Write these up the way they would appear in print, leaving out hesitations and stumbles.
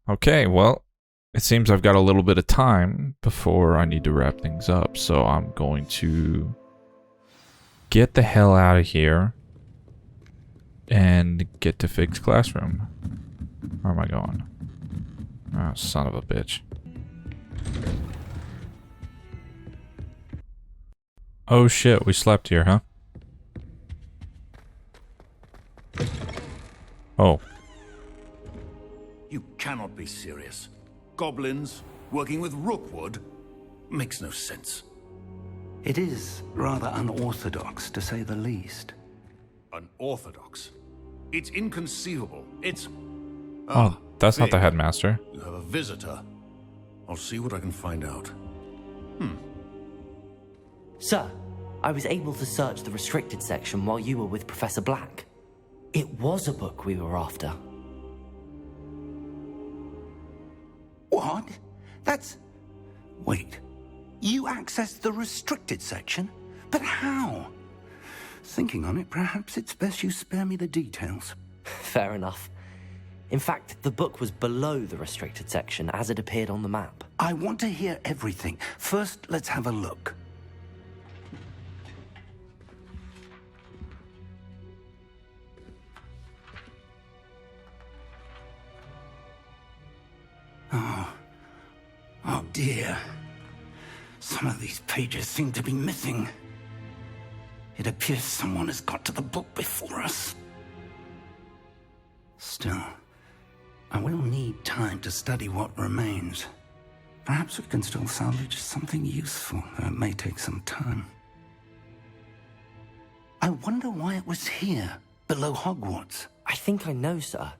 Okay, well, it seems I've got a little bit of time before I need to wrap things up, so I'm going to get the hell out of here and get to Fig's classroom. Where am I going? Oh, son of a bitch. Oh shit, we slept here, huh? Oh. You cannot be serious. Goblins working with rookwood makes no sense. It is rather unorthodox, to say the least. Unorthodox? It's inconceivable. It's... Oh, that's not the Fig, headmaster. you have a visitor. I'll see what I can find out. Sir, I was able to search the restricted section while you were with Professor Black. It was a book we were after. What? That's... Wait. You accessed the restricted section? But how? Thinking on it, perhaps it's best you spare me the details. Fair enough. In fact, the book was below the restricted section as it appeared on the map. I want to hear everything. First, let's have a look. Oh dear. Some of these pages seem to be missing. It appears someone has got to the book before us. Still, I will need time to study what remains. Perhaps we can still salvage something useful, though it may take some time. I wonder why it was here, below Hogwarts. I think I know, sir.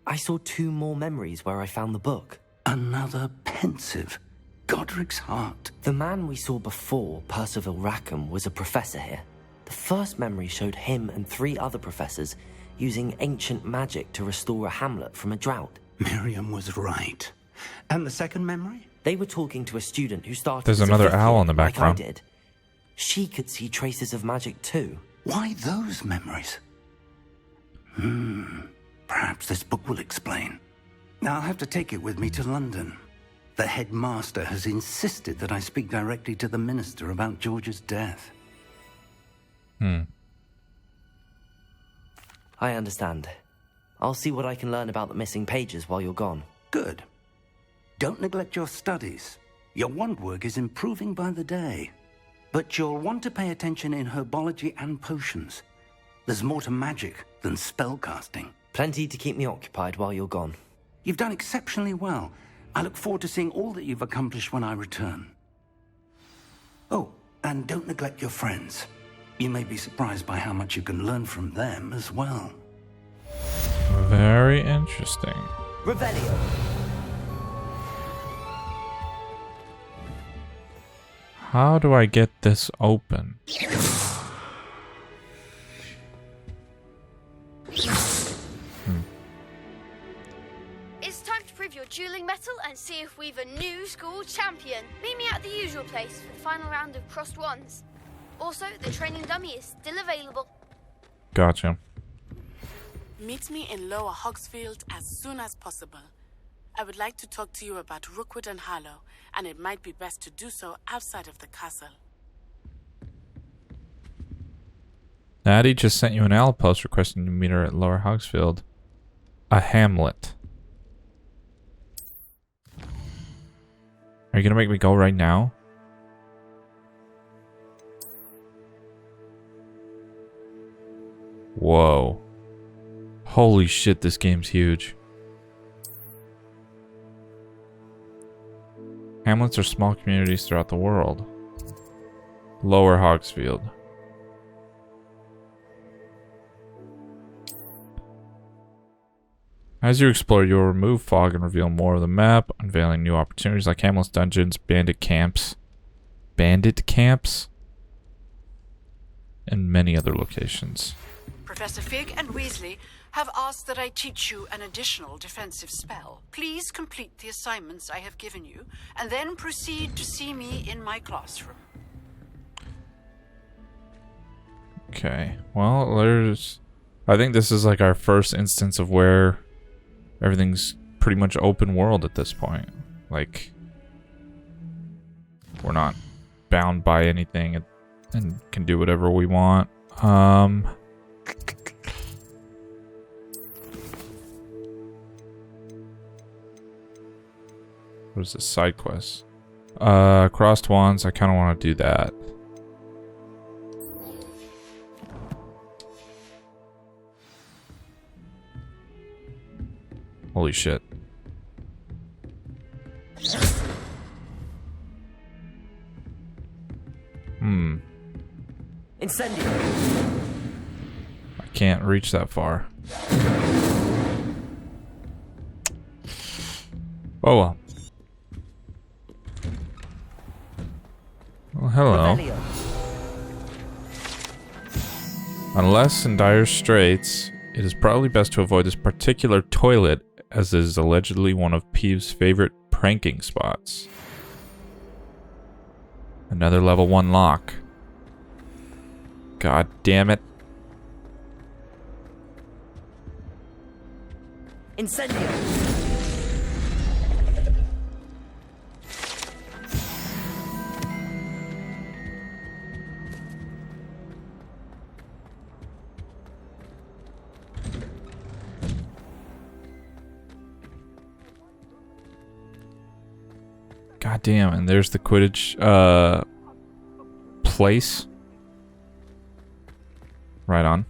I saw 2 more memories where I found the book. Another pensive. Godric's heart. The man we saw before, Percival Rackham, was a professor here. The first memory showed him and 3 other professors using ancient magic to restore a hamlet from a drought. Miriam was right. And the second memory? They were talking to a student who started There's as a another 5th owl year, in the like I background. did. She could see traces of magic too. Why those memories? Perhaps this book will explain. Now I'll have to take it with me to London. The headmaster has insisted that I speak directly to the minister about George's death. I understand. I'll see what I can learn about the missing pages while you're gone. Good. Don't neglect your studies. Your wand work is improving by the day. But you'll want to pay attention in herbology and potions. There's more to magic than spellcasting. Plenty to keep me occupied while you're gone. You've done exceptionally well. I look forward to seeing all that you've accomplished when I return. Oh, and don't neglect your friends. You may be surprised by how much you can learn from them as well. Very interesting. Revelio. How do I get this open? It's time to prove your dueling mettle and see if we've a new school champion. Meet me at the usual place for the final round of crossed wands. Also, the training dummy is still available. Gotcha. Meet me in Lower Hogsfield as soon as possible. I would like to talk to you about Rookwood and Harlow, and it might be best to do so outside of the castle. Natty just sent you an owl post requesting to meet her at Lower Hogsfield. A hamlet. Are you gonna make me go right now? Whoa. Holy shit, this game's huge. Hamlets are small communities throughout the world. Lower Hogsfield. As you explore, you'll remove fog and reveal more of the map, unveiling new opportunities like Hamlet's dungeons, bandit camps, and many other locations. Professor Fig and Weasley have asked that I teach you an additional defensive spell. Please complete the assignments I have given you, and then proceed to see me in my classroom. Okay, well, I think this is like our first instance of where everything's pretty much open world at this point. Like, we're not bound by anything and can do whatever we want. What is this? Side quest? Crossed wands. I kind of want to do that. Holy shit. Incendio. I can't reach that far. Oh well. Well, hello. Revelio. Unless in dire straits, it is probably best to avoid this particular toilet, as it is allegedly one of Peeve's favorite pranking spots. Another level 1 lock. God damn it. Incendio. God damn, and there's the Quidditch place. Right on.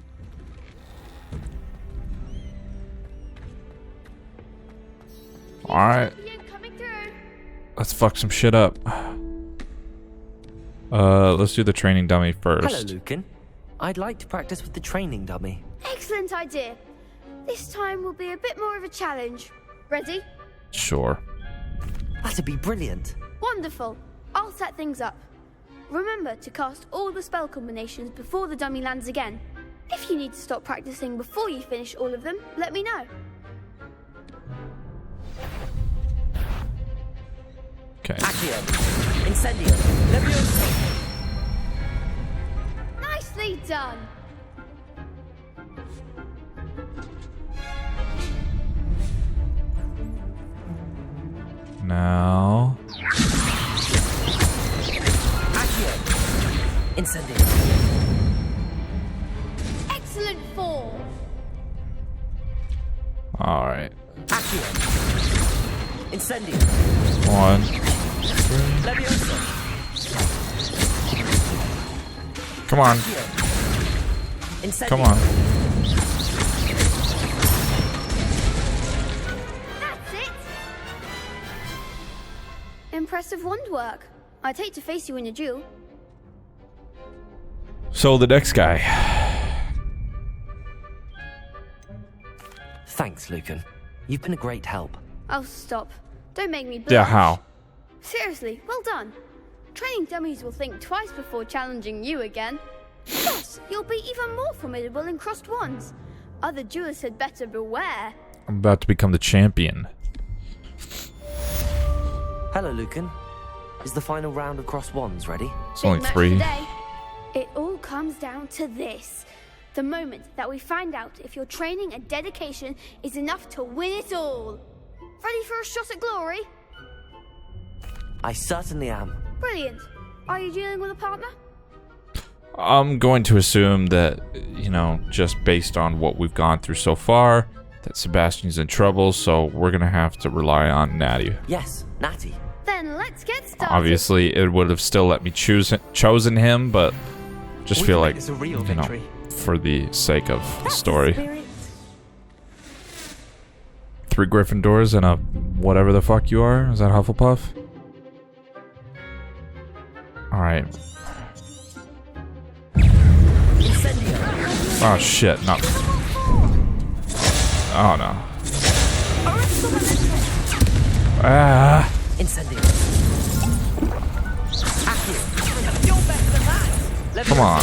Alright. Let's fuck some shit up. Let's do the training dummy first. Hello, Lucan. I'd like to practice with the training dummy. Excellent idea. This time will be a bit more of a challenge. Ready? Sure. That'd be brilliant. Wonderful. I'll set things up. Remember to cast all the spell combinations before the dummy lands again. If you need to stop practicing before you finish all of them, let me know. Okay. Accio. Incendio. Levioso. Nicely done. Now. Accio. Incendio. Excellent form. Alright. Accio. Incendio. 1. Levioso. Come on. Incendio. Come on. That's it. Impressive wand work. I'd hate to face you in a duel. So the next guy. Thanks, Lucan. You've been a great help. Oh, stop. Don't make me blush. Yeah, how? Seriously, well done. Training dummies will think twice before challenging you again. Plus, you'll be even more formidable in crossed wands. Other duelists had better beware. I'm about to become the champion. Hello, Lucan. Is the final round of crossed wands ready? It's Big only match 3. today. It all comes down to this. The moment that we find out if your training and dedication is enough to win it all. Ready for a shot at glory? I certainly am. Brilliant. Are you dealing with a partner? I'm going to assume that, you know, just based on what we've gone through so far, that Sebastian's in trouble, so we're going to have to rely on Natty. Yes, Natty. Then let's get started. Obviously, it would have still let me chosen him, but just We feel can like, make this a real you know, victory. for the sake of the That's story. spirit. 3 Gryffindors and a whatever the fuck you are. Is that Hufflepuff? Alright. Incendio. Oh shit, no. Oh no. Ah. Incendio. Accio. You're better than that. Come on.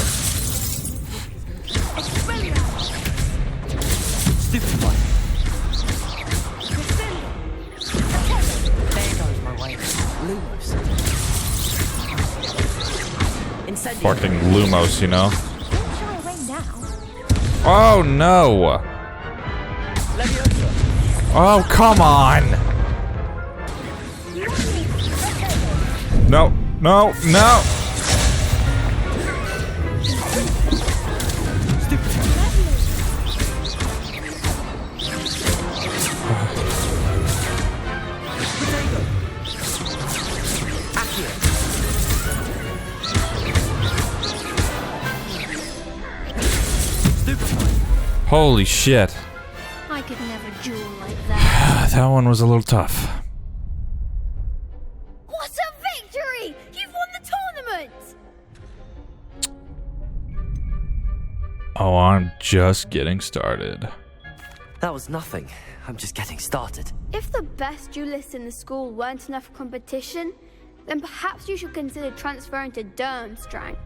Stupid one. There goes my way. Lumos. Incendio. Fucking Lumos, you know? Don't shy away now. Oh no! Levioso. Oh, come on! No, no, no! Holy shit. I could never duel like that. That one was a little tough. What a victory! You've won the tournament! Oh, I'm just getting started. That was nothing. I'm just getting started. If the best duelists in the school weren't enough competition, then perhaps you should consider transferring to Durmstrang.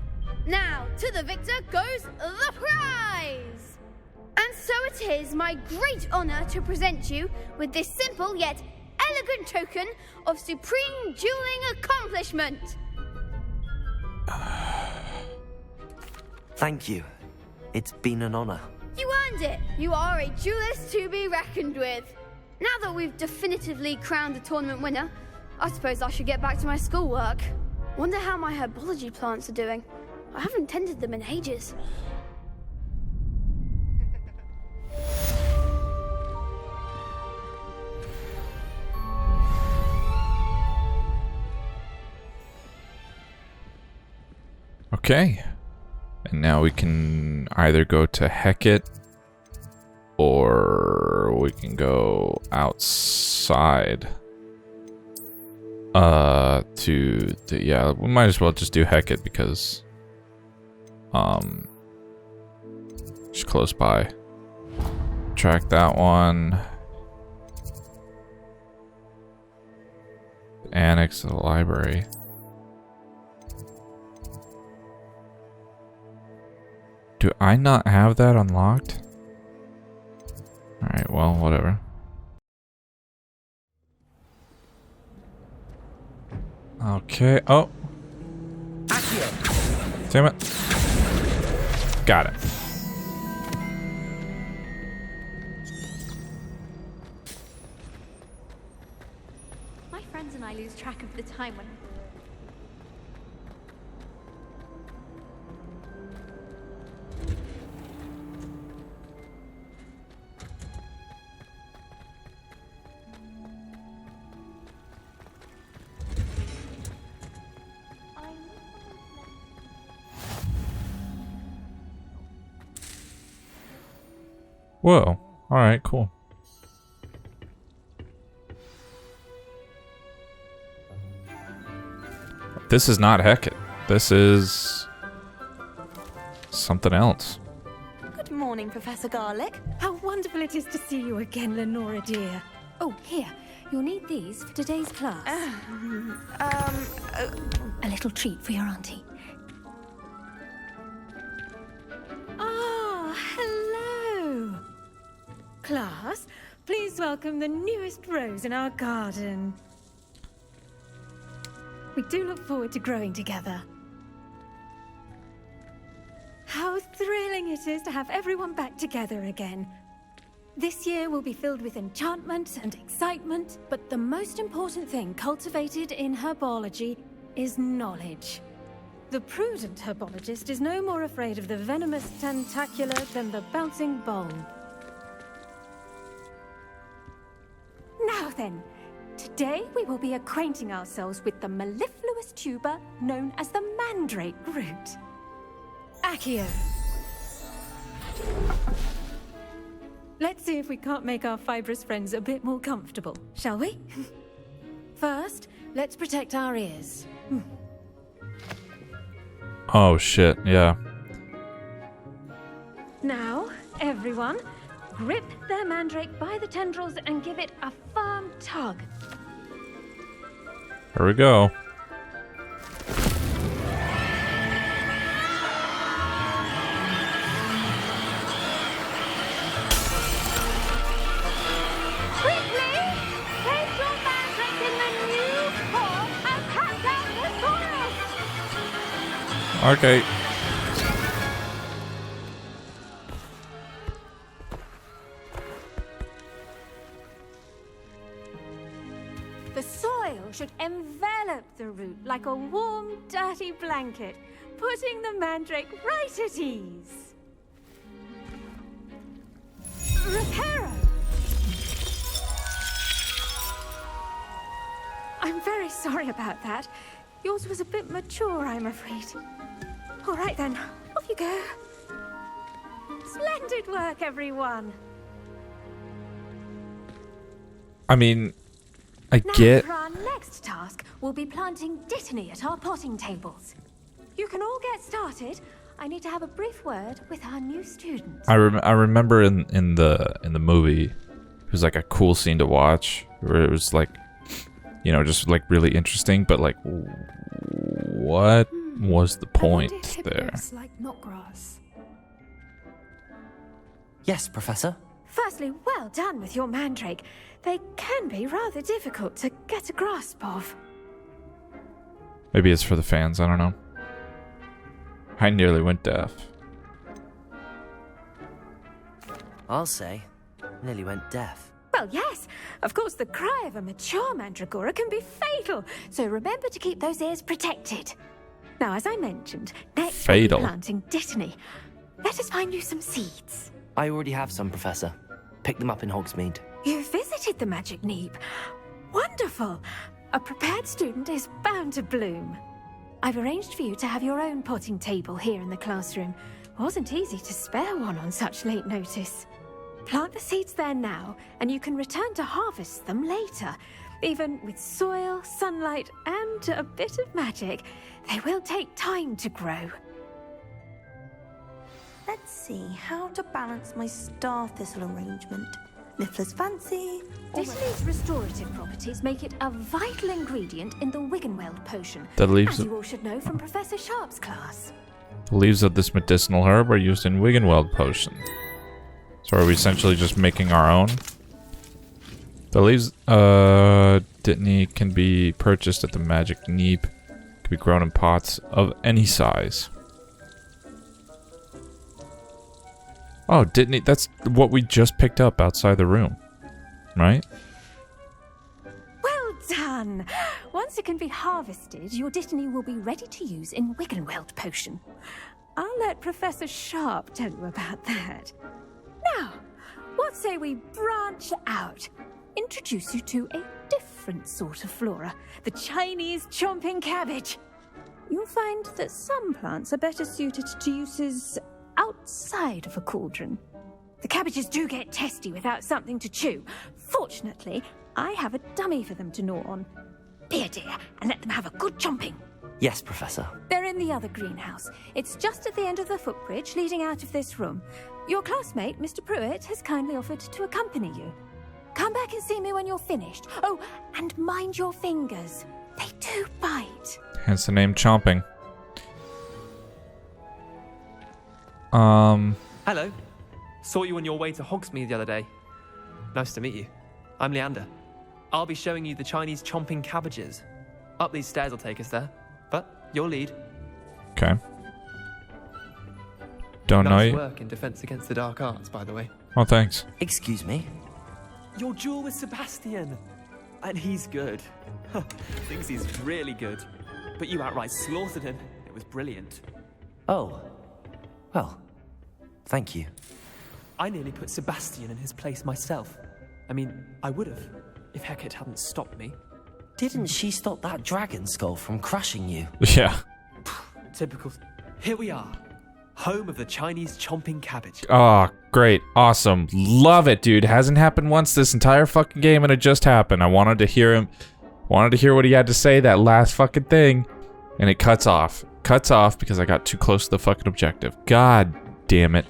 Now, to the victor goes the prize! And so it is my great honor to present you with this simple yet elegant token of supreme dueling accomplishment. Thank you. It's been an honor. You earned it. You are a duelist to be reckoned with. Now that we've definitively crowned the tournament winner, I suppose I should get back to my schoolwork. Wonder how my herbology plants are doing. I haven't tended them in ages. Okay. And now we can either go to Hecate or we can go outside. Yeah, we might as well just do Hecate because it's close by. Track that one. Annex to the library. Do I not have that unlocked? Alright, well, whatever. Okay. Oh. Damn it. Got it. My friends and I lose track of the time when... Whoa. Alright, cool. This is not Hecate. This is something else. Good morning, Professor Garlick. How wonderful it is to see you again, Lenora dear. Oh, here. You'll need these for today's class. A little treat for your auntie. Ah, hello. Class, please welcome the newest rose in our garden. We do look forward to growing together. How thrilling it is to have everyone back together again. This year will be filled with enchantment and excitement, but the most important thing cultivated in herbology is knowledge. The prudent herbologist is no more afraid of the venomous tentacular than the bouncing bulb. Now then, today we will be acquainting ourselves with the mellifluous tuber known as the mandrake root. Accio. Let's see if we can't make our fibrous friends a bit more comfortable, shall we? First, let's protect our ears. Oh shit, yeah. Now, everyone, grip their mandrake by the tendrils and give it a firm tug. Here we go. Quickly! Place your mandrake in the new form and cut down the forest! Okay. The soil should envelop the root like a warm, dirty blanket, putting the mandrake right at ease. Reparo! I'm very sorry about that. Yours was a bit mature, I'm afraid. All right then, off you go. Splendid work, everyone. I mean, I Now get... for our next task, we'll be planting dittany at our potting tables. You can all get started. I need to have a brief word with our new students. I remember in the movie, it was like a cool scene to watch, where it was like, you know, just like really interesting, but like, what was the point there? Like knotgrass. Yes, Professor. Firstly, well done with your mandrake. They can be rather difficult to get a grasp of. Maybe it's for the fans, I don't know. I nearly went deaf. I'll say, nearly went deaf. Well, yes. Of course, the cry of a mature mandragora can be fatal, so remember to keep those ears protected. Now, as I mentioned, next we'll be planting dittany. Let us find you some seeds. I already have some, Professor. Pick them up in Hogsmeade. You visited the Magic Neep. Wonderful. A prepared student is bound to bloom. I've arranged for you to have your own potting table here in the classroom. Wasn't easy to spare one on such late notice. Plant the seeds there now, and you can return to harvest them later. Even with soil, sunlight, and a bit of magic, they will take time to grow. Let's see how to balance my star thistle arrangement. Niffler's fancy. Dittany's restorative properties make it a vital ingredient in the Wiggenweld potion, The leaves, as you all should know from Professor Sharp's class. the leaves of this medicinal herb are used in Wiggenweld potion. So are we essentially just making our own? The leaves, dittany can be purchased at the Magic Neep. Can be grown in pots of any size. Oh, dittany, that's what we just picked up outside the room, right? Well done! Once it can be harvested, your dittany will be ready to use in Wiggenweld potion. I'll let Professor Sharp tell you about that. Now, what say we branch out? Introduce you to a different sort of flora, the Chinese chomping cabbage. You'll find that some plants are better suited to uses outside of a cauldron. The cabbages do get testy without something to chew. Fortunately, I have a dummy for them to gnaw on. Be a dear and let them have a good chomping. Yes, Professor. They're in the other greenhouse. It's just at the end of the footbridge leading out of this room. Your classmate, Mr. Pruitt, has kindly offered to accompany you. Come back and see me when you're finished. Oh, and mind your fingers. They do bite. Hence the name Chomping. Hello. Saw you on your way to Hogsmeade the other day. Nice to meet you. I'm Leander. I'll be showing you the Chinese chomping cabbages. Up these stairs will take us there. But your lead. Okay. Don't know Nice you. work in Defense Against the Dark Arts, by the way. Oh, thanks. Excuse me? Your duel with Sebastian. And he's good. Thinks he's really good. But you outright slaughtered him. It was brilliant. Oh. Well, thank you. I nearly put Sebastian in his place myself. I mean, I would have, if Hecate hadn't stopped me. Didn't she stop that dragon skull from crushing you? Yeah. Typical. Here we are. Home of the Chinese chomping cabbage. Oh, great. Awesome. Love it, dude. Hasn't happened once this entire fucking game, and it just happened. I wanted to hear him. Wanted to hear what he had to say, that last fucking thing. And it cuts off. Cuts off because I got too close to the fucking objective. God damn it.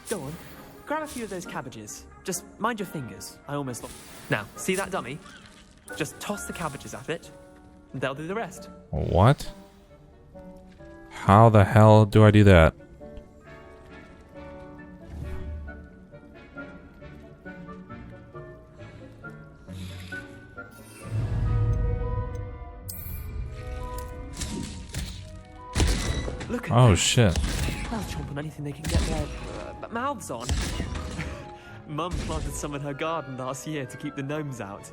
Go on. Grab a few of those cabbages. Just mind your fingers. I almost lost. Now, see that dummy? Just toss the cabbages at it, and they'll do the rest. What? How the hell do I do that? Look at Oh them. shit. They'll chomp on anything they can get their mouths on. Mum planted some in her garden last year to keep the gnomes out.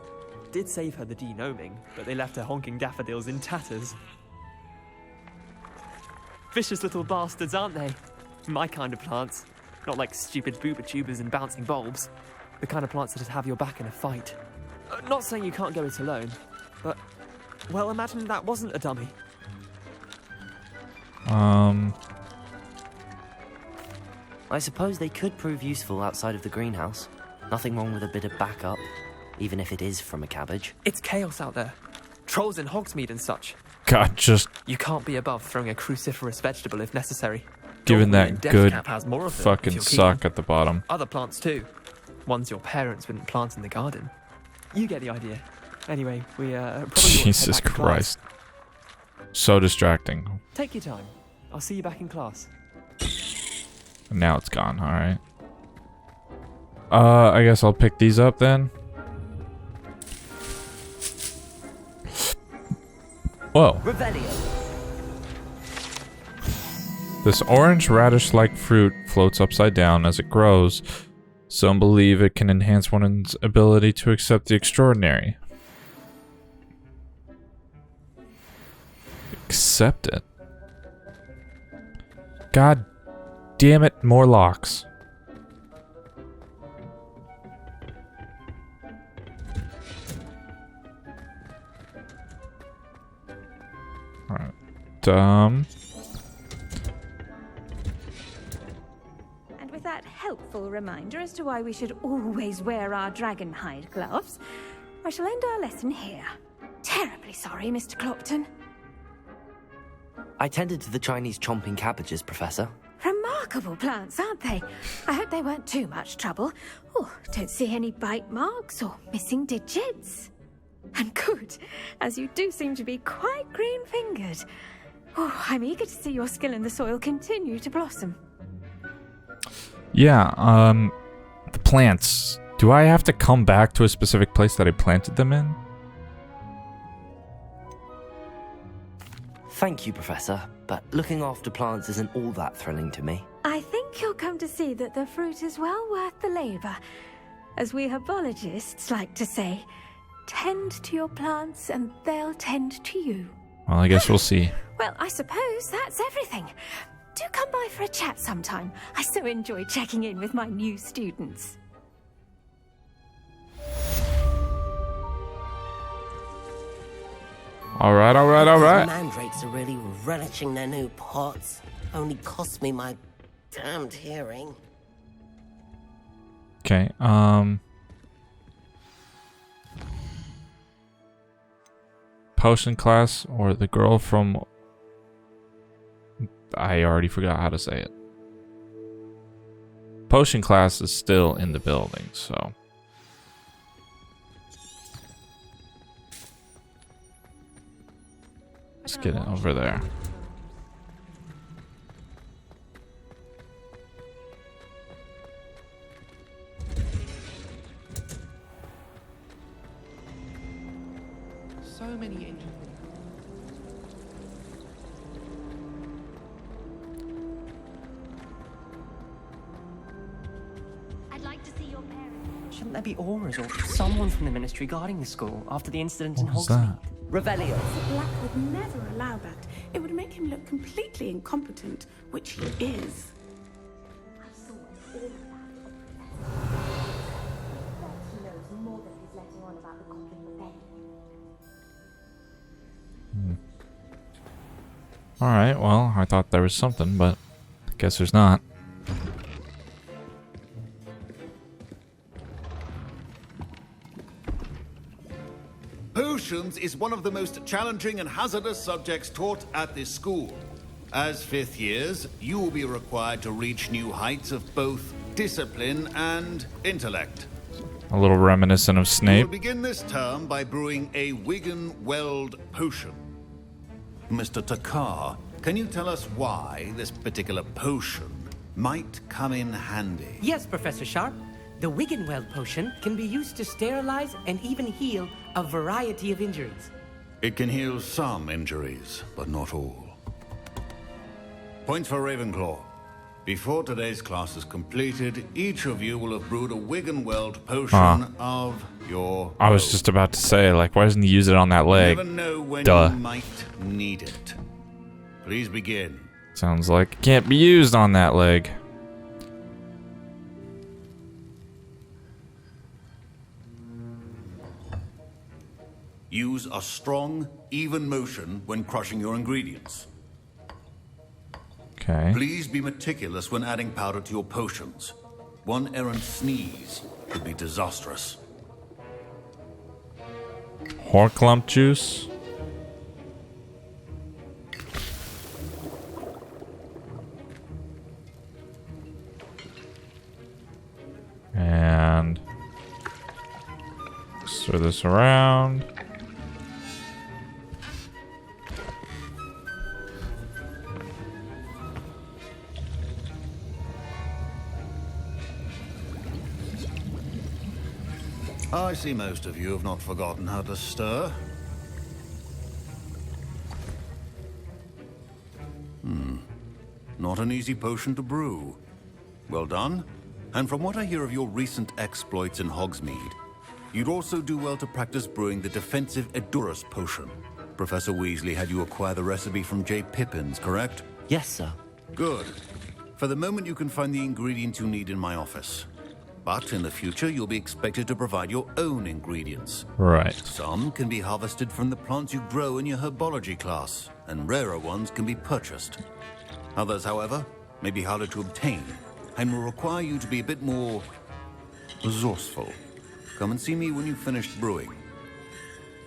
Did save her the denoming, but they left her honking daffodils in tatters. Vicious little bastards, aren't they? My kind of plants. Not like stupid booba tubers and bouncing bulbs. The kind of plants that'd have your back in a fight. Not saying you can't go it alone, but, well, imagine that wasn't a dummy. I suppose they could prove useful outside of the greenhouse. Nothing wrong with a bit of backup, even if it is from a cabbage. It's chaos out there. Trolls in Hogsmeade and such. God, just You can't be above throwing a cruciferous vegetable if necessary. giving Dogwood and that good Deathcap has more of them, if fucking you're suck keen. at the bottom. Other plants too. Ones your parents wouldn't plant in the garden. You get the idea. Anyway, we probably ought to head Jesus back to class. Christ. So distracting. Take your time. I'll see you back in class. And now it's gone, alright. I guess I'll pick these up then. Whoa. This orange radish-like fruit floats upside down as it grows. Some believe it can enhance one's ability to accept the extraordinary. Accept it. God damn it, more locks. Alright. And with that helpful reminder as to why we should always wear our dragon hide gloves, I shall end our lesson here. Terribly sorry, Mr. Clopton. I tended to the Chinese chomping cabbages, Professor. Remarkable plants, aren't they? I hope they weren't too much trouble. Oh, don't see any bite marks or missing digits. And good, as you do seem to be quite green-fingered. Oh, I'm eager to see your skill in the soil continue to blossom. Yeah, the plants. Do I have to come back to a specific place that I planted them in? Thank you, Professor, but looking after plants isn't all that thrilling to me. I think you'll come to see that the fruit is well worth the labor. As we herbologists like to say, tend to your plants and they'll tend to you. Well, I guess we'll see. Well, I suppose that's everything. Do come by for a chat sometime. I so enjoy checking in with my new students. Alright. Those mandrakes are really relishing their new pots. Only cost me my damned hearing. Okay, potion class or the girl from... I already forgot how to say it. Potion class is still in the building, so... Let's get it over there. So many engines. I'd like to see your parents. Shouldn't there be auras or someone from the ministry guarding the school after the incident in What was Hogsmeade? that? Revelio. Black would never allow that. It would make him look completely incompetent, which he is. I saw all of that. He knows more than he's letting on about the Goblin Rebellion. Alright, well, I thought there was something, but I guess there's not. Potions is one of the most challenging and hazardous subjects taught at this school. As fifth years, you will be required to reach new heights of both discipline and intellect. A little reminiscent of You Snape. will begin this term by brewing a Wigan Weld potion. Mr. Takar, can you tell us why this particular potion might come in handy? Yes, Professor Sharp. The Wiggenweld potion can be used to sterilize and even heal a variety of injuries. It can heal some injuries, but not all. Points for Ravenclaw. Before today's class is completed, each of you will have brewed a Wiggenweld potion of I was just about to say, like, why doesn't he use it on that leg? You never know when Duh. you might need it. Please begin. Sounds like it can't be used on that leg. Use a strong, even motion when crushing your ingredients. Okay. Please be meticulous when adding powder to your potions. One errant sneeze could be disastrous. Horklump juice. And stir this around. I see most of you have not forgotten how to stir. Not an easy potion to brew. Well done. And from what I hear of your recent exploits in Hogsmeade, you'd also do well to practice brewing the defensive Edurus potion. Professor Weasley had you acquire the recipe from J. Pippins, correct? Yes, sir. Good. For the moment, you can find the ingredients you need in my office. But in the future, you'll be expected to provide your own ingredients. Right. Some can be harvested from the plants you grow in your Herbology class, and rarer ones can be purchased. Others, however, may be harder to obtain, and will require you to be a bit more resourceful. Come and see me when you've finished brewing,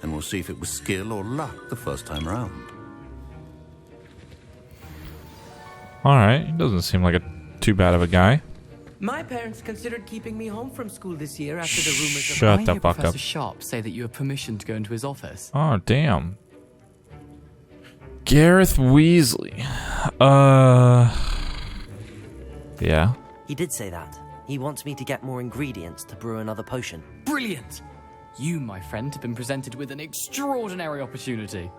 and we'll see if it was skill or luck the first time around. Alright, he doesn't seem like too bad of a guy. My parents considered keeping me home from school this year after the rumors of... Shut the fuck up. Professor Sharp say that you have permission to go into his office. Oh, damn. Gareth Weasley. Yeah. He did say that. He wants me to get more ingredients to brew another potion. Brilliant! You, my friend, have been presented with an extraordinary opportunity.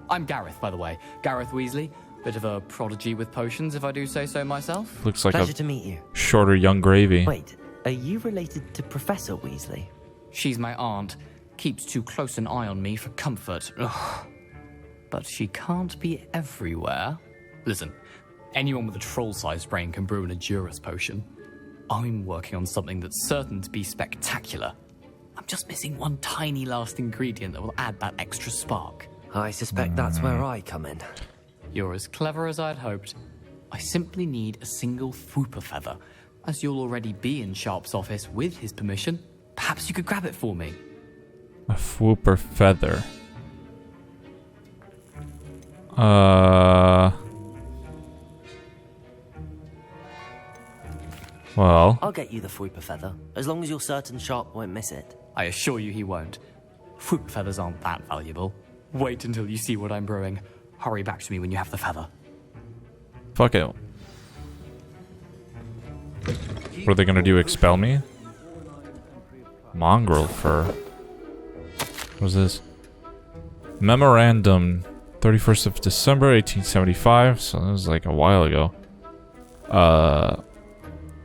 I'm Gareth, by the way. Gareth Weasley. Bit of a prodigy with potions, if I do say so myself. Looks like Pleasure to meet you. Shorter young gravy. Wait, are you related to Professor Weasley? She's my aunt. Keeps too close an eye on me for comfort. Ugh. But she can't be everywhere. Listen, anyone with a troll-sized brain can brew an Edurus potion. I'm working on something that's certain to be spectacular. I'm just missing one tiny last ingredient that will add that extra spark. I suspect that's where I come in. You're as clever as I'd hoped. I simply need a single Fwooper feather. As you'll already be in Sharp's office with his permission, perhaps you could grab it for me. A Fwooper feather. Well, I'll get you the Fwooper feather, as long as you're certain Sharp won't miss it. I assure you he won't. Fwooper feathers aren't that valuable. Wait until you see what I'm brewing. Hurry back to me when you have the feather. fuck it. What are they gonna do? Expel me? Mongrel fur. What's this? Memorandum, 31st of December, 1875. So that was like a while ago.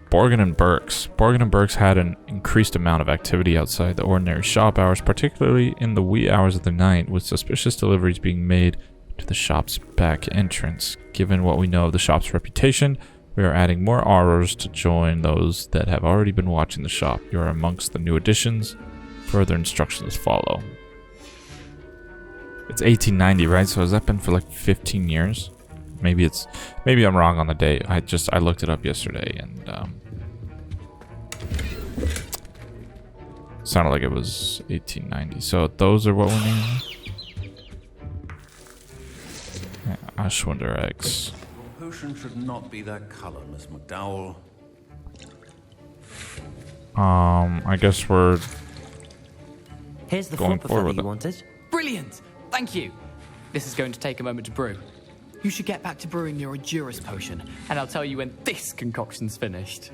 Borgin and Burke's. Borgin and Burke's had an increased amount of activity outside the ordinary shop hours, particularly in the wee hours of the night, with suspicious deliveries being made to the shop's back entrance. Given what we know of the shop's reputation, we are adding more aurors to join those that have already been watching the shop. You are amongst the new additions. Further instructions follow. It's 1890, right? So has that been for like 15 years? Maybe I'm wrong on the date. I looked it up yesterday and sounded like it was 1890. So those are what we need. Yeah, Ashwinder eggs. Your potion should not be that color, Miss McDowell. I guess we're Here's the going Fwooper forward feather with you it. wanted. Brilliant! Thank you! This is going to take a moment to brew. You should get back to brewing your Edurus potion, and I'll tell you when this concoction's finished.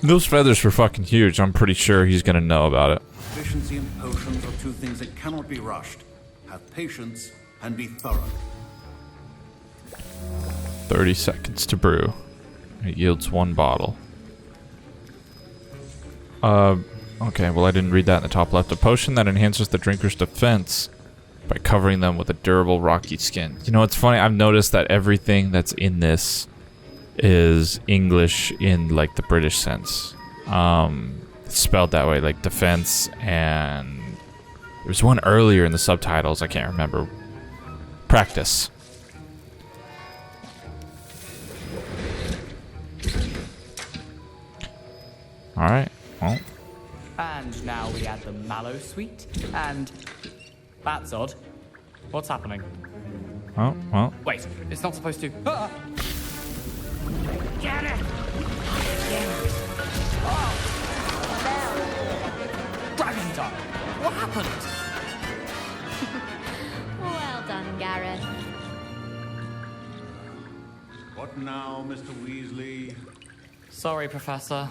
Those feathers were fucking huge. I'm pretty sure he's gonna know about it. Efficiency and potions are two things that cannot be rushed. Have patience and be thorough. 30 seconds to brew. It yields one bottle. Okay, well I didn't read that in the top left. A potion that enhances the drinker's defense by covering them with a durable rocky skin. You know, it's funny, I've noticed that everything that's in this is English in like the British sense. It's spelled that way, like defense, and there was one earlier in the subtitles, I can't remember. Practice. Alright, well. And now we add the mallow sweet, and that's odd. What's happening? Oh, well. Wait, it's not supposed to. Ah! Get it! Oh! Dragon Dog! What happened? Well done, Gareth. What now, Mr. Weasley? Sorry, Professor.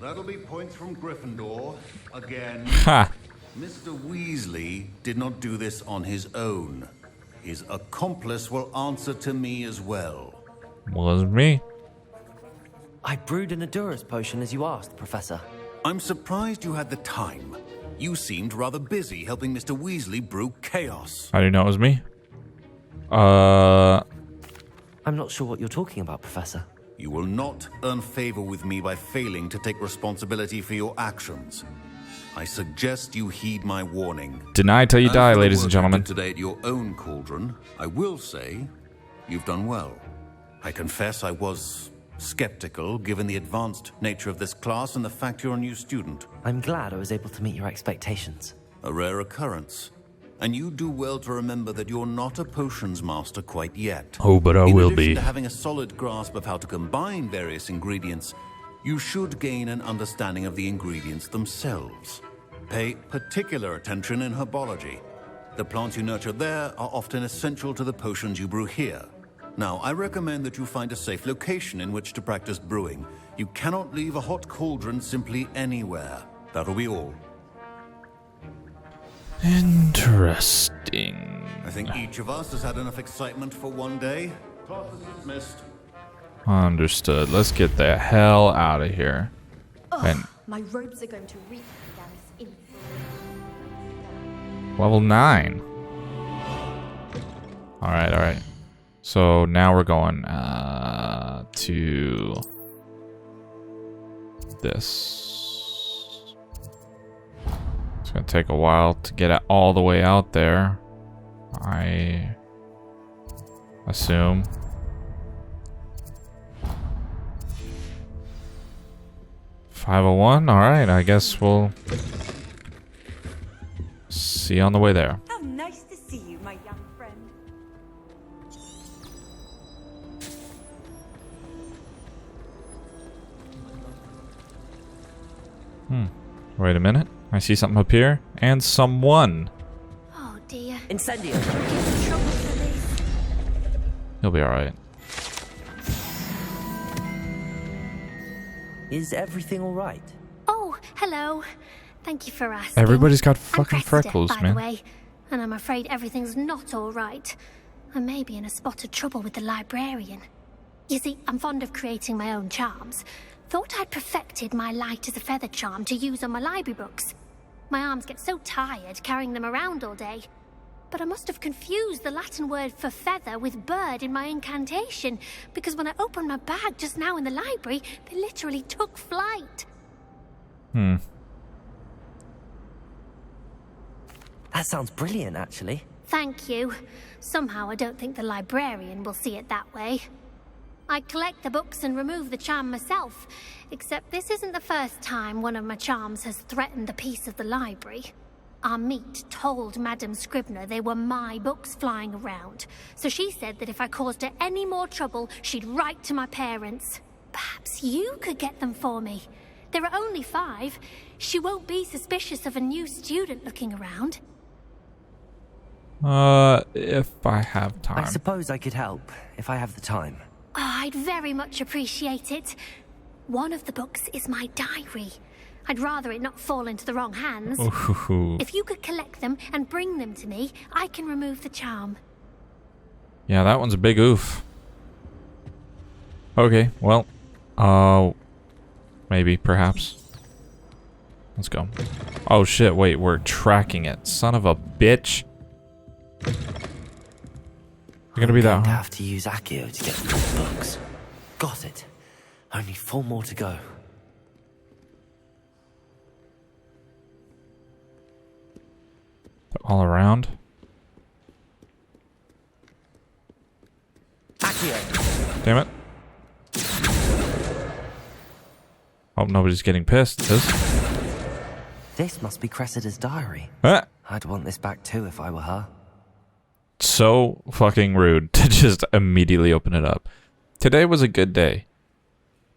That'll be points from Gryffindor again. Ha! Mr. Weasley did not do this on his own. His accomplice will answer to me as well. Was me. I brewed an Adurus potion as you asked, Professor. I'm surprised you had the time. You seemed rather busy helping Mr. Weasley brew chaos. How do you know it was me? I'm not sure what you're talking about, Professor. You will not earn favor with me by failing to take responsibility for your actions. I suggest you heed my warning. Deny till you die, ladies and gentlemen. Today at your own cauldron, I will say you've done well. I confess I was skeptical given the advanced nature of this class and the fact you're a new student. I'm glad I was able to meet your expectations. A rare occurrence. And you do well to remember that you're not a potions master quite yet. Oh, but I will be. In addition to having a solid grasp of how to combine various ingredients, you should gain an understanding of the ingredients themselves. Pay particular attention in herbology. The plants you nurture there are often essential to the potions you brew here. Now, I recommend that you find a safe location in which to practice brewing. You cannot leave a hot cauldron simply anywhere. That'll be all. Interesting. I think each of us has had enough excitement for one day. Class is dismissed. Understood. Let's get the hell out of here. And My robes are going to reek Gareth in. level 9. Alright, alright. So now we're going to this. It's gonna take a while to get it all the way out there, I assume. $501. All right, I guess we'll see you on the way there. How nice to see you, my young friend. Wait a minute. I see something up here and someone. Oh dear. Incendio. Get in trouble for this. He'll be all right. Is everything all right? Oh, hello. Thank you for asking. Everybody's got I'm fucking Cressida, freckles, by man. the way, and I'm afraid everything's not all right. I may be in a spot of trouble with the librarian. You see, I'm fond of creating my own charms. Thought I'd perfected my light as a feather charm to use on my library books. My arms get so tired carrying them around all day. But I must have confused the Latin word for feather with bird in my incantation, because when I opened my bag just now in the library, they literally took flight. That sounds brilliant, actually. Thank you. Somehow I don't think the librarian will see it that way. I collect the books and remove the charm myself, except this isn't the first time one of my charms has threatened the peace of the library. Our meet told Madame Scribner they were my books flying around, so she said that if I caused her any more trouble, she'd write to my parents. Perhaps you could get them for me. There are only 5. She won't be suspicious of a new student looking around. If I have time. I suppose I could help, if I have the time. Oh, I'd very much appreciate it. One of the books is my diary. I'd rather it not fall into the wrong hands. Ooh. If you could collect them and bring them to me, I can remove the charm. Yeah, that one's a big oof. Okay, well, maybe, perhaps. Let's go. Oh shit, wait, we're tracking it. Son of a bitch. You're gonna be that I hard. have to use Accio to get the books. Got it. Only 4 more to go. All around. Accio. Damn it. Hope nobody's getting pissed. This must be Cressida's diary. Ah. I'd want this back too if I were her. So fucking rude to just immediately open it up. Today was a good day.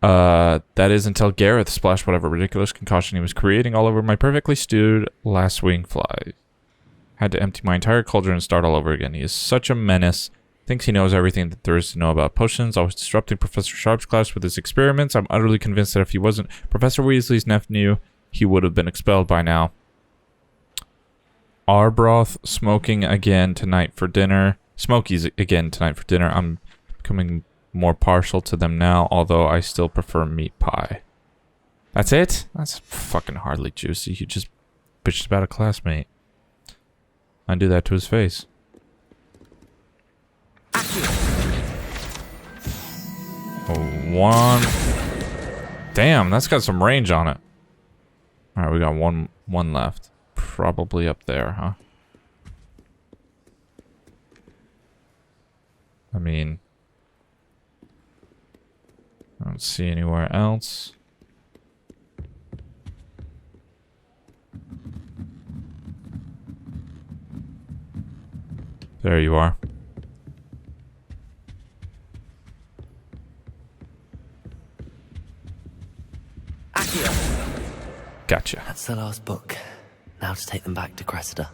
That is until Gareth splashed whatever ridiculous concoction he was creating all over my perfectly stewed last wing fly. Had to empty my entire cauldron and start all over again. He is such a menace. Thinks he knows everything that there is to know about potions, always disrupting Professor Sharp's class with his experiments. I'm utterly convinced that if he wasn't Professor Weasley's nephew, he would have been expelled by now. Arbroth smoking again tonight for dinner. Smokies again tonight for dinner. I'm becoming more partial to them now, although I still prefer meat pie. That's it? That's fucking hardly juicy. You just bitched about a classmate. I do that to his face. Oh, 1. Damn, that's got some range on it. Alright, we got one left. Probably up there, huh? I mean, I don't see anywhere else. There you are. Gotcha. That's the last book. Now to take them back to Cressida.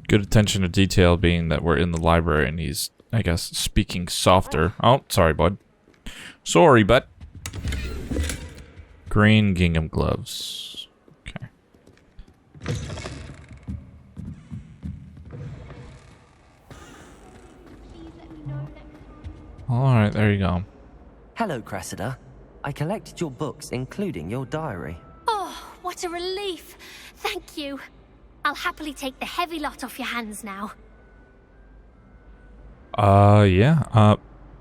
Good attention to detail being that we're in the library and he's, I guess, speaking softer. Oh, sorry, bud. Sorry, bud. Green gingham gloves. Okay. Alright, there you go. Hello, Cressida. I collected your books, including your diary. Oh, what a relief. Thank you. I'll happily take the heavy lot off your hands now. Yeah.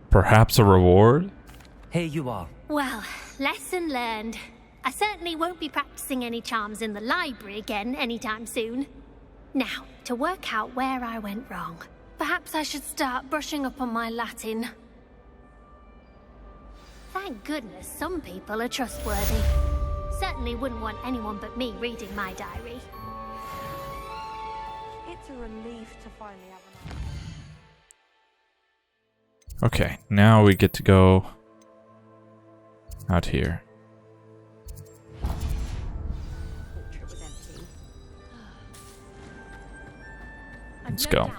Perhaps a reward? Here you are. Well, lesson learned. I certainly won't be practicing any charms in the library again anytime soon. Now, to work out where I went wrong. Perhaps I should start brushing up on my Latin. Thank goodness some people are trustworthy. Certainly wouldn't want anyone but me reading my diary. It's a relief to finally have an Okay, now we get to go out here. Let's go.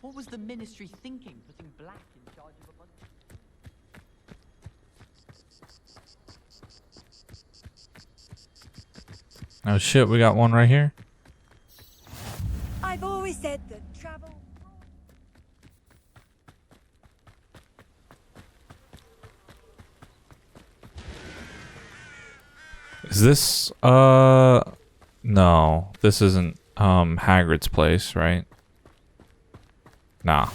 What was the Ministry thinking, putting Black in charge of a bunch of... Oh shit, we got one right here. I've always said that travel... Is this, no. This isn't, Hagrid's place, right? Nah.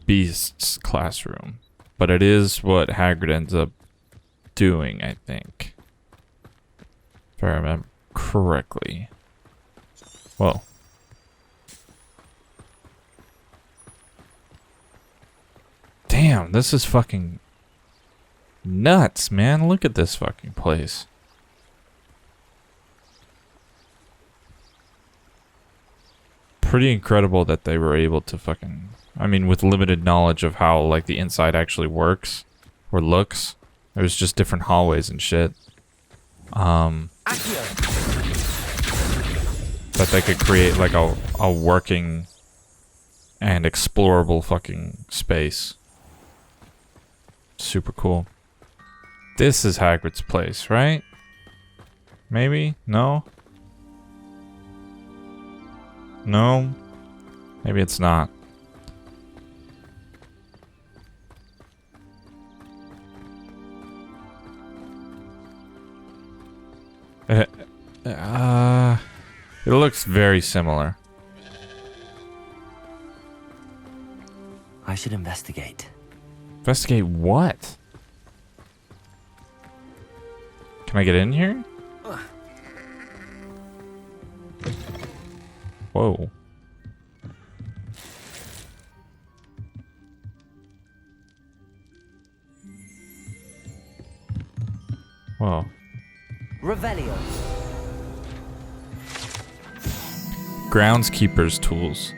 Beast's classroom. But it is what Hagrid ends up doing, I think. If I remember correctly. Whoa. Damn, this is fucking nuts, man. Look at this fucking place. Pretty incredible that they were able to fucking... I mean, with limited knowledge of how, like, the inside actually works. Or looks. There's just different hallways and shit. That they could create, like, a working and explorable fucking space. Super cool. This is Hagrid's place, right? Maybe? No? No? Maybe it's not. It looks very similar. I should investigate. Investigate what? Can I get in here? Whoa. Whoa. Revelio. Groundskeeper's tools.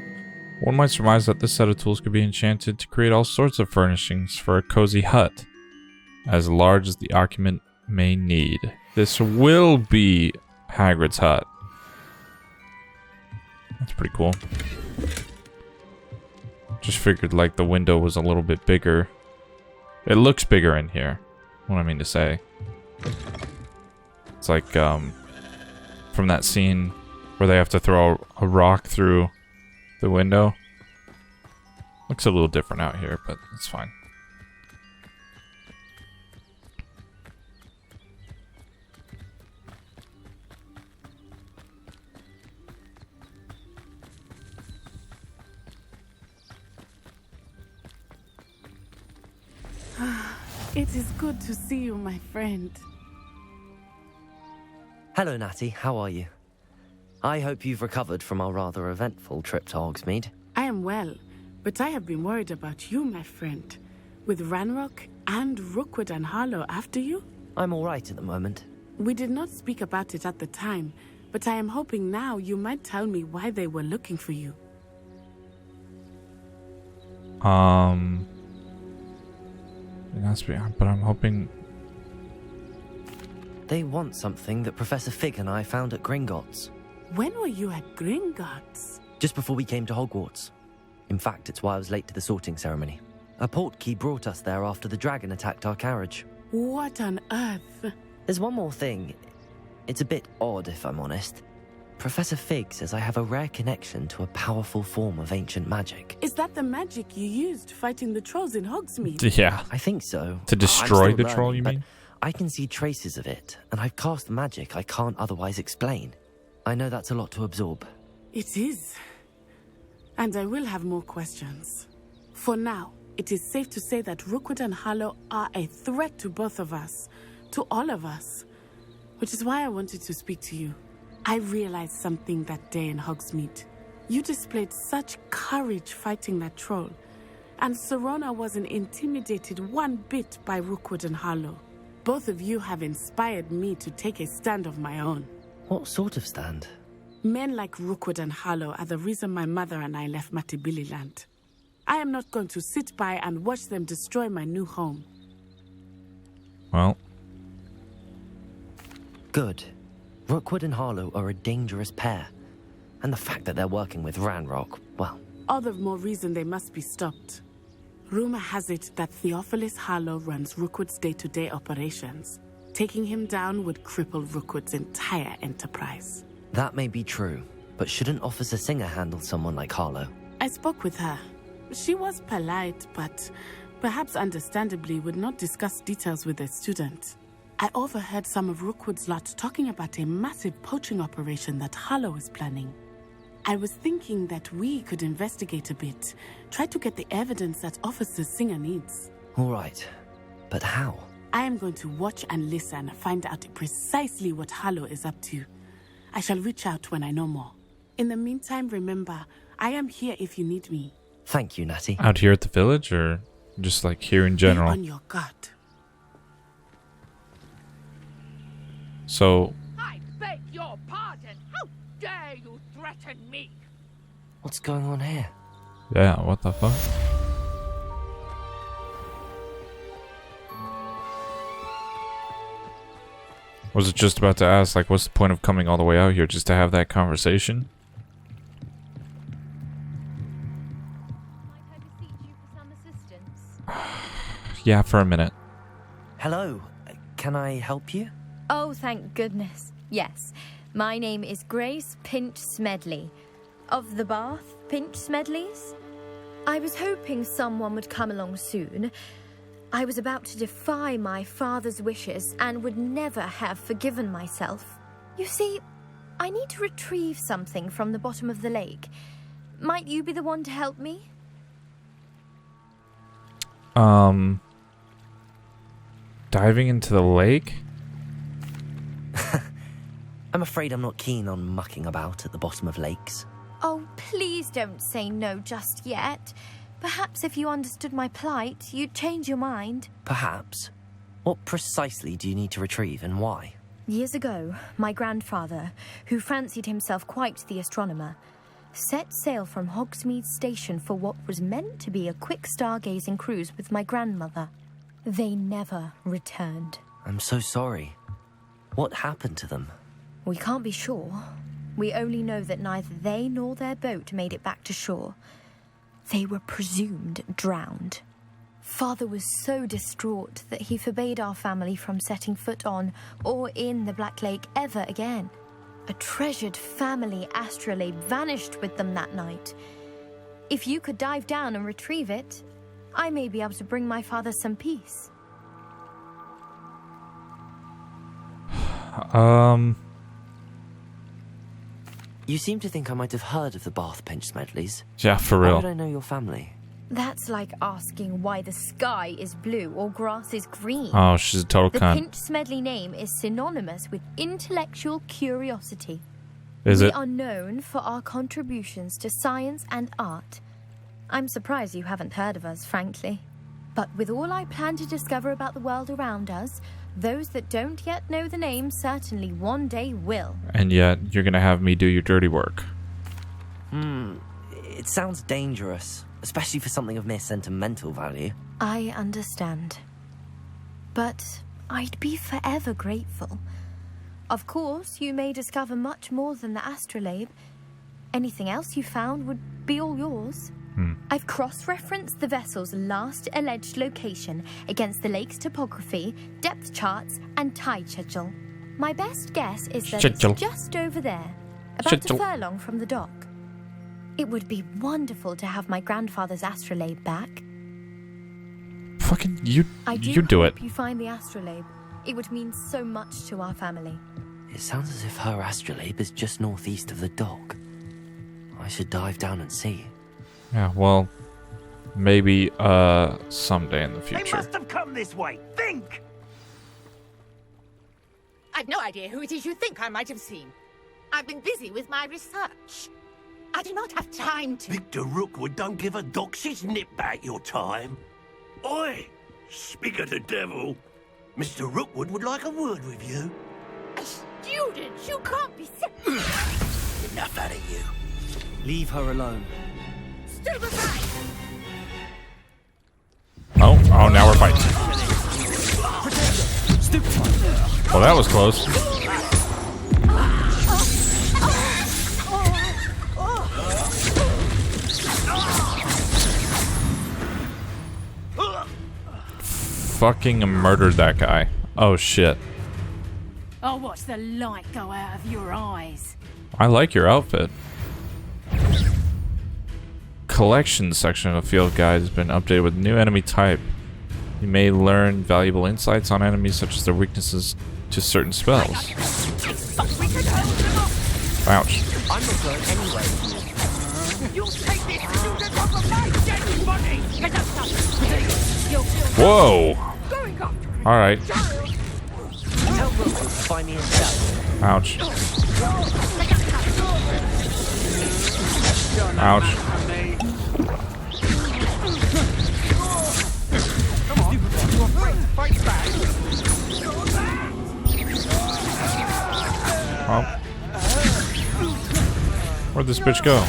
One might surmise that this set of tools could be enchanted to create all sorts of furnishings for a cozy hut, as large as the occupant may need. This will be Hagrid's hut. That's pretty cool. Just figured like the window was a little bit bigger. It looks bigger in here. What I mean to say. It's like from that scene where they have to throw a rock through the window. Looks a little different out here, but it's fine. It is good to see you, my friend. Hello, Natty. How are you? I hope you've recovered from our rather eventful trip to Hogsmeade. I am well, but I have been worried about you, my friend. With Ranrock and Rookwood and Harlow after you? I'm all right at the moment. We did not speak about it at the time, but I am hoping now you might tell me why they were looking for you. But I'm hoping... They want something that Professor Fig and I found at Gringotts. When were you at Gringotts? Just before we came to Hogwarts. In fact, it's why I was late to the sorting ceremony. A portkey brought us there after the dragon attacked our carriage. What on earth? There's one more thing. It's a bit odd, if I'm honest. Professor Fig says I have a rare connection to a powerful form of ancient magic. Is that the magic you used fighting the trolls in Hogsmeade? Yeah. I think so. To destroy the learning, troll, you mean? I can see traces of it, and I've cast magic I can't otherwise explain. I know that's a lot to absorb. It is. And I will have more questions. For now, it is safe to say that Rookwood and Harlow are a threat to both of us. To all of us. Which is why I wanted to speak to you. I realized something that day in Hogsmeade. You displayed such courage fighting that troll. And Serona wasn't intimidated one bit by Rookwood and Harlow. Both of you have inspired me to take a stand of my own. What sort of stand? Men like Rookwood and Harlow are the reason my mother and I left Matabeleland. I am not going to sit by and watch them destroy my new home. Well. Good. Rookwood and Harlow are a dangerous pair. And the fact that they're working with Ranrock, well... All the more reason they must be stopped. Rumor has it that Theophilus Harlow runs Rookwood's day-to-day operations. Taking him down would cripple Rookwood's entire enterprise. That may be true, but shouldn't Officer Singer handle someone like Harlow? I spoke with her. She was polite, but perhaps understandably would not discuss details with a student. I overheard some of Rookwood's lot talking about a massive poaching operation that Harlow is planning. I was thinking that we could investigate a bit, try to get the evidence that Officer Singer needs. All right, but how? I am going to watch and listen, find out precisely what Harlow is up to. I shall reach out when I know more. In the meantime, remember, I am here if you need me. Thank you, Natty. Out here at the village, or just like here in general? Be on your guard. So... I beg your pardon. How dare you threaten me? What's going on here? Yeah, what the fuck? Was it just about to ask, like, what's the point of coming all the way out here just to have that conversation? Yeah, for a minute. Hello, can I help you? Oh, thank goodness. Yes. My name is Grace Pinch Smedley. Of the Bath Pinch Smedleys? I was hoping someone would come along soon. I was about to defy my father's wishes and would never have forgiven myself. You see, I need to retrieve something from the bottom of the lake. Might you be the one to help me? Diving into the lake? I'm afraid I'm not keen on mucking about at the bottom of lakes. Oh, please don't say no just yet. Perhaps if you understood my plight, you'd change your mind. Perhaps. What precisely do you need to retrieve and why? Years ago, my grandfather, who fancied himself quite the astronomer, set sail from Hogsmeade Station for what was meant to be a quick stargazing cruise with my grandmother. They never returned. I'm so sorry. What happened to them? We can't be sure. We only know that neither they nor their boat made it back to shore. They were presumed drowned. Father was so distraught that he forbade our family from setting foot on or in the Black Lake ever again. A treasured family astrolabe vanished with them that night. If you could dive down and retrieve it, I may be able to bring my father some peace. You seem to think I might have heard of the Bath Pinch Smedleys. Yeah, for real. How would I know your family? That's like asking why the sky is blue or grass is green. Oh, she's a total The cunt. Pinch Smedley name is synonymous with intellectual curiosity. Is we it? are known for our contributions to science and art. I'm surprised you haven't heard of us, frankly. But with all I plan to discover about the world around us, those that don't yet know the name certainly one day will. And yet, you're gonna have me do your dirty work. It sounds dangerous, especially for something of mere sentimental value. I understand. But I'd be forever grateful. Of course, you may discover much more than the astrolabe. Anything else you found would be all yours. I've cross-referenced the vessel's last alleged location against the lake's topography, depth charts, and tide schedule. My best guess is that it's just over there, about a furlong from the dock. It would be wonderful to have my grandfather's astrolabe back. Fucking you I do it. hope you find the astrolabe. It would mean so much to our family. It sounds as if her astrolabe is just northeast of the dock. I should dive down and see. Yeah, well, maybe someday in the They future. must have come this way. Think! I've no idea who it is you think I might have seen. I've been busy with my research. I do not have time to... Victor Rookwood don't give a doxy's nip back your time. Oi! Speak of the devil. Mr. Rookwood would like a word with you. A student? You can't be... Enough out of you. Leave her alone. Still beside! Oh, now we're fighting. Well, that was close. fucking murdered that guy. Oh shit. I'll watch the light go out of your eyes. I like your outfit. Collection section of the field guide has been updated with new enemy type. You may learn valuable insights on enemies such as their weaknesses to certain spells. Ouch. I'm not going anywhere. You'll take this student off of my dead body! Whoa! Alright. Tell Rookwood to find me himself. Ouch. Ouch. Oh. Where'd this bitch go?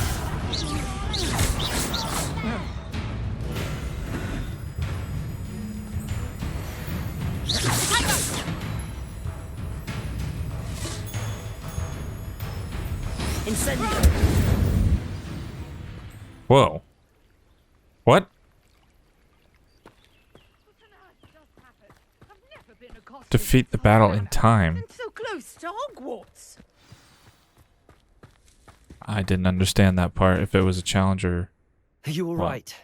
Whoa. What? Defeat the battle in time. So close to Hogwarts. I didn't understand that part. If it was a challenger. Are you all right?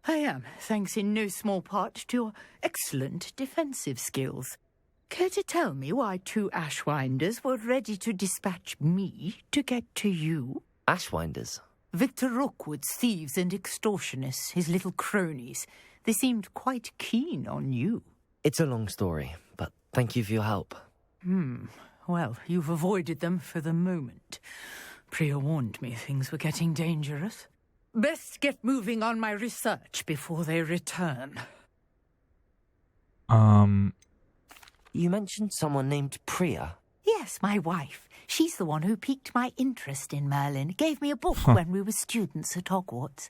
I am, thanks in no small part to your excellent defensive skills. Care to tell me why 2 Ashwinders were ready to dispatch me to get to you? Ashwinders? Victor Rookwood's thieves and extortionists, his little cronies. They seemed quite keen on you. It's a long story, but thank you for your help. Well, you've avoided them for the moment. Priya warned me things were getting dangerous. Best get moving on my research before they return. You mentioned someone named Priya. Yes, my wife. She's the one who piqued my interest in Merlin. Gave me a book when we were students at Hogwarts.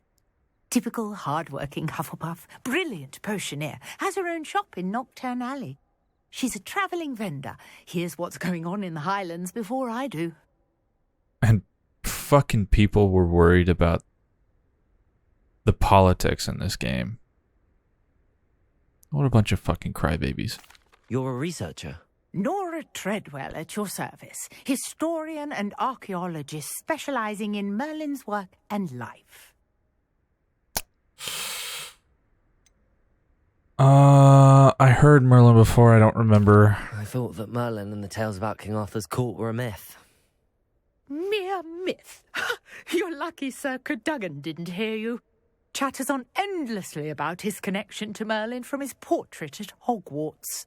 Typical hard-working Hufflepuff, brilliant potioneer, has her own shop in Knockturn Alley. She's a travelling vendor. Hears what's going on in the Highlands before I do. And fucking people were worried about the politics in this game. What a bunch of fucking crybabies. You're a researcher? Nora Treadwell at your service. Historian and archaeologist specialising in Merlin's work and life. I heard Merlin before, I don't remember. I thought that Merlin and the tales about King Arthur's court were a myth. Mere myth. You're lucky Sir Cadogan didn't hear you. Chatters on endlessly about his connection to Merlin from his portrait at Hogwarts.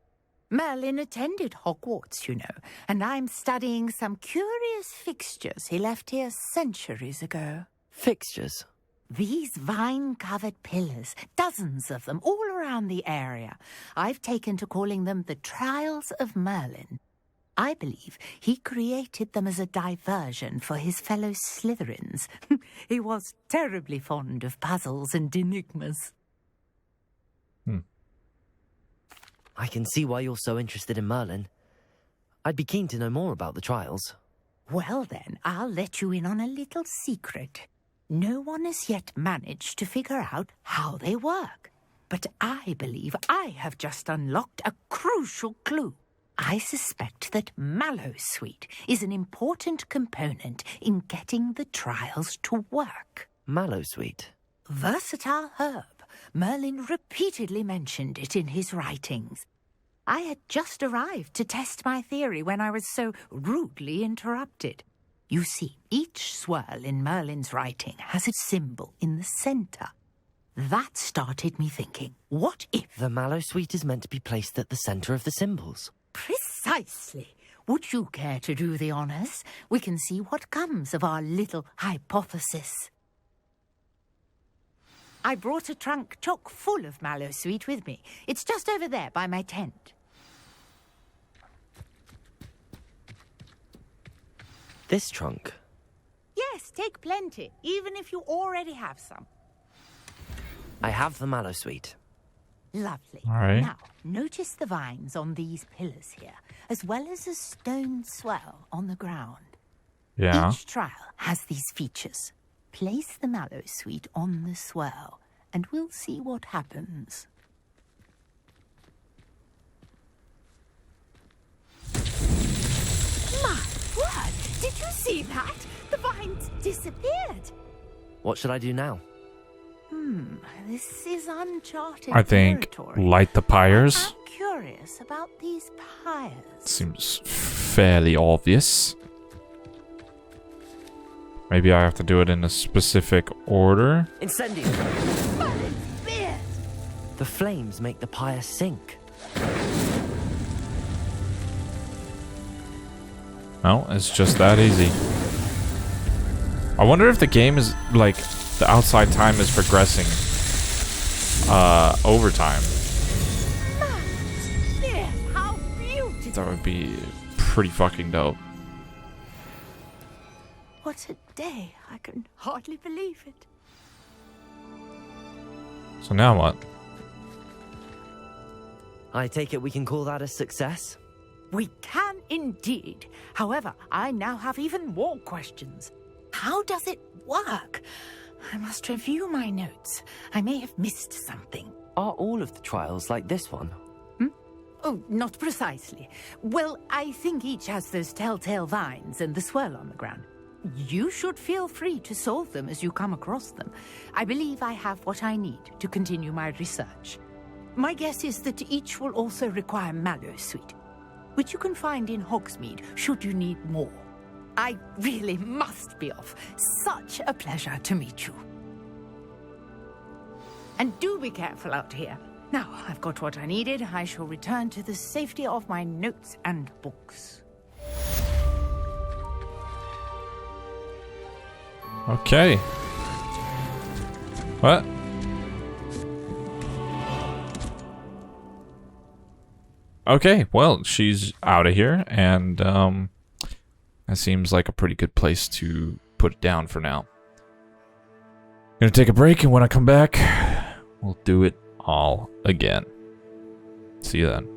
Merlin attended Hogwarts, you know, and I'm studying some curious fixtures he left here centuries ago. Fixtures? These vine-covered pillars, dozens of them, all around the area. I've taken to calling them the Trials of Merlin. I believe he created them as a diversion for his fellow Slytherins. He was terribly fond of puzzles and enigmas. I can see why you're so interested in Merlin. I'd be keen to know more about the trials. Well then, I'll let you in on a little secret. No one has yet managed to figure out how they work. But I believe I have just unlocked a crucial clue. I suspect that Mallowsweet is an important component in getting the trials to work. Mallowsweet? Versatile herb. Merlin repeatedly mentioned it in his writings. I had just arrived to test my theory when I was so rudely interrupted. You see, each swirl in Merlin's writing has a symbol in the centre. That started me thinking, what if... The Mallowsweet is meant to be placed at the centre of the symbols. Precisely. Would you care to do the honours? We can see what comes of our little hypothesis. I brought a trunk chock full of Mallowsweet with me. It's just over there by my tent. This trunk? Yes, take plenty, even if you already have some. I have the Mallowsweet. Lovely. All right. Now, notice the vines on these pillars here, as well as a stone swell on the ground. Yeah. Each trial has these features. Place the Mallowsweet on the swirl, and we'll see what happens. Did you see that? The vines disappeared. What should I do now? This is uncharted I think territory. light the pyres. I'm curious about these pyres. Seems fairly obvious. Maybe I have to do it in a specific order. Incendio! The flames make the pyre sink. No, it's just that easy. I wonder if the game is, like, the outside time is progressing over time. How beautiful! That would be pretty fucking dope. What a day. I can hardly believe it. So now what? I take it we can call that a success? We can indeed. However, I now have even more questions. How does it work? I must review my notes. I may have missed something. Are all of the trials like this one? Oh, not precisely. Well, I think each has those telltale vines and the swirl on the ground. You should feel free to solve them as you come across them. I believe I have what I need to continue my research. My guess is that each will also require mallow sweet, which you can find in Hogsmeade should you need more. I really must be off. Such a pleasure to meet you. And do be careful out here. Now, I've got what I needed. I shall return to the safety of my notes and books. Okay. What? Okay, well, she's out of here, and that seems like a pretty good place to put it down for now. Gonna take a break, and when I come back, we'll do it all again. See you then.